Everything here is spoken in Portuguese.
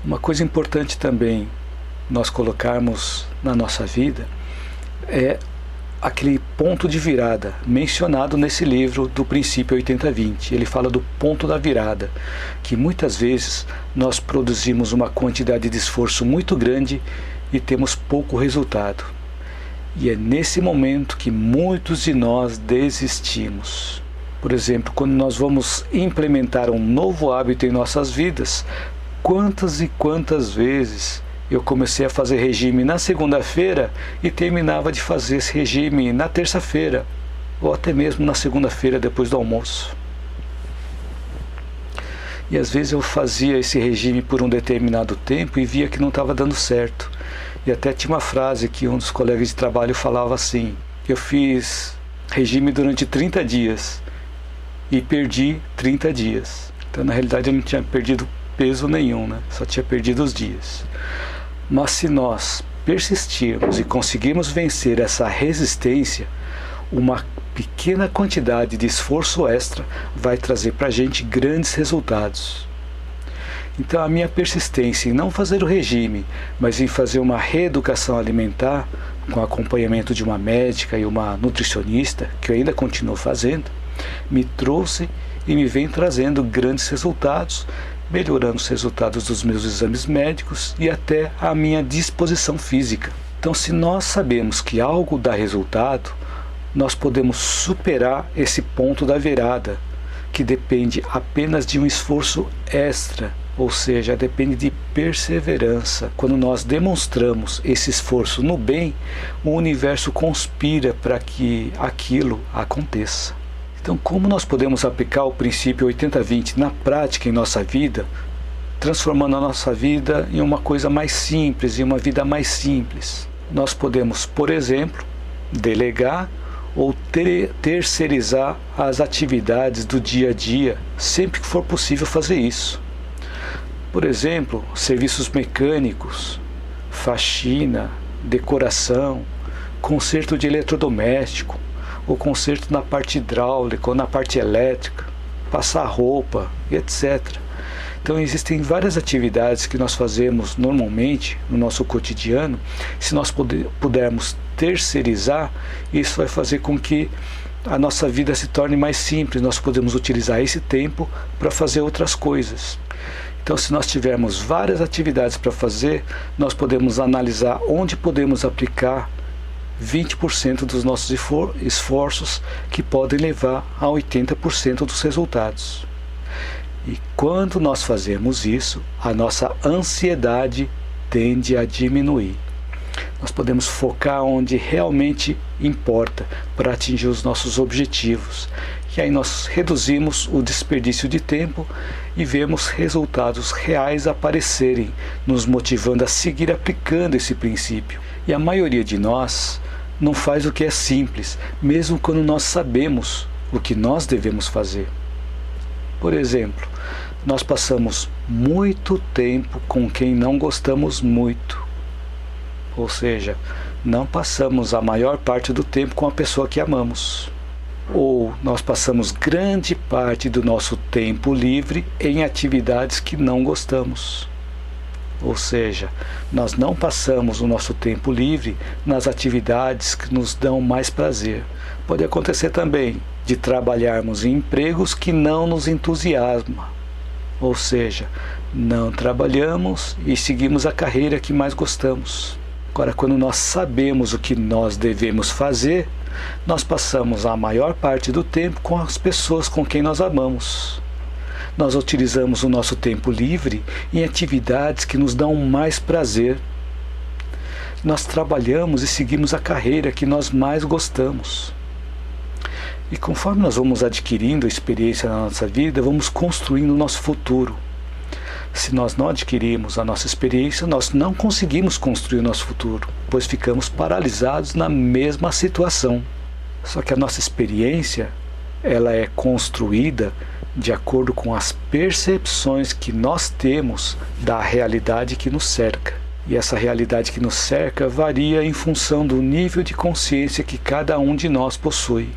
Uma coisa importante também nós colocarmos na nossa vida é aquele ponto de virada mencionado nesse livro do Princípio 80-20. Ele fala do ponto da virada, que muitas vezes nós produzimos uma quantidade de esforço muito grande e temos pouco resultado. E é nesse momento que muitos de nós desistimos. Por exemplo, quando nós vamos implementar um novo hábito em nossas vidas, quantas e quantas vezes eu comecei a fazer regime na segunda-feira e terminava de fazer esse regime na terça-feira, ou até mesmo na segunda-feira depois do almoço. E às vezes eu fazia esse regime por um determinado tempo e via que não estava dando certo. E até tinha uma frase que um dos colegas de trabalho falava assim: eu fiz regime durante 30 dias e perdi 30 dias. Então na realidade eu não tinha perdido peso nenhum, né? Só tinha perdido os dias. Mas se nós persistirmos e conseguirmos vencer essa resistência, uma pequena quantidade de esforço extra vai trazer para a gente grandes resultados. Então a minha persistência em não fazer o regime, mas em fazer uma reeducação alimentar, com acompanhamento de uma médica e uma nutricionista, que eu ainda continuo fazendo, me trouxe e me vem trazendo grandes resultados, melhorando os resultados dos meus exames médicos e até a minha disposição física. Então, se nós sabemos que algo dá resultado, nós podemos superar esse ponto da virada, que depende apenas de um esforço extra, ou seja, depende de perseverança. Quando nós demonstramos esse esforço no bem, o universo conspira para que aquilo aconteça. Então, como nós podemos aplicar o princípio 80-20 na prática em nossa vida, transformando a nossa vida em uma coisa mais simples, em uma vida mais simples? Nós podemos, por exemplo, delegar ou terceirizar as atividades do dia a dia, sempre que for possível fazer isso. Por exemplo, serviços mecânicos, faxina, decoração, conserto de eletrodoméstico, ou conserto na parte hidráulica ou na parte elétrica, passar roupa, etc. Então existem várias atividades que nós fazemos normalmente no nosso cotidiano. Se nós pudermos terceirizar, isso vai fazer com que a nossa vida se torne mais simples. Nós podemos utilizar esse tempo para fazer outras coisas. Então, se nós tivermos várias atividades para fazer, nós podemos analisar onde podemos aplicar 20% dos nossos esforços, que podem levar a 80% dos resultados. E quando nós fazemos isso, a nossa ansiedade tende a diminuir. Nós podemos focar onde realmente importa para atingir os nossos objetivos. E aí nós reduzimos o desperdício de tempo e vemos resultados reais aparecerem, nos motivando a seguir aplicando esse princípio. E a maioria de nós não faz o que é simples, mesmo quando nós sabemos o que nós devemos fazer. Por exemplo, nós passamos muito tempo com quem não gostamos muito. Ou seja, não passamos a maior parte do tempo com a pessoa que amamos. Ou nós passamos grande parte do nosso tempo livre em atividades que não gostamos. Ou seja, nós não passamos o nosso tempo livre nas atividades que nos dão mais prazer. Pode acontecer também de trabalharmos em empregos que não nos entusiasmam. Ou seja, não trabalhamos e seguimos a carreira que mais gostamos. Agora, quando nós sabemos o que nós devemos fazer, nós passamos a maior parte do tempo com as pessoas com quem nós amamos. Nós utilizamos o nosso tempo livre em atividades que nos dão mais prazer. Nós trabalhamos e seguimos a carreira que nós mais gostamos. E conforme nós vamos adquirindo experiência na nossa vida, vamos construindo o nosso futuro. Se nós não adquirimos a nossa experiência, nós não conseguimos construir o nosso futuro, pois ficamos paralisados na mesma situação. Só que a nossa experiência, ela é construída de acordo com as percepções que nós temos da realidade que nos cerca. E essa realidade que nos cerca varia em função do nível de consciência que cada um de nós possui.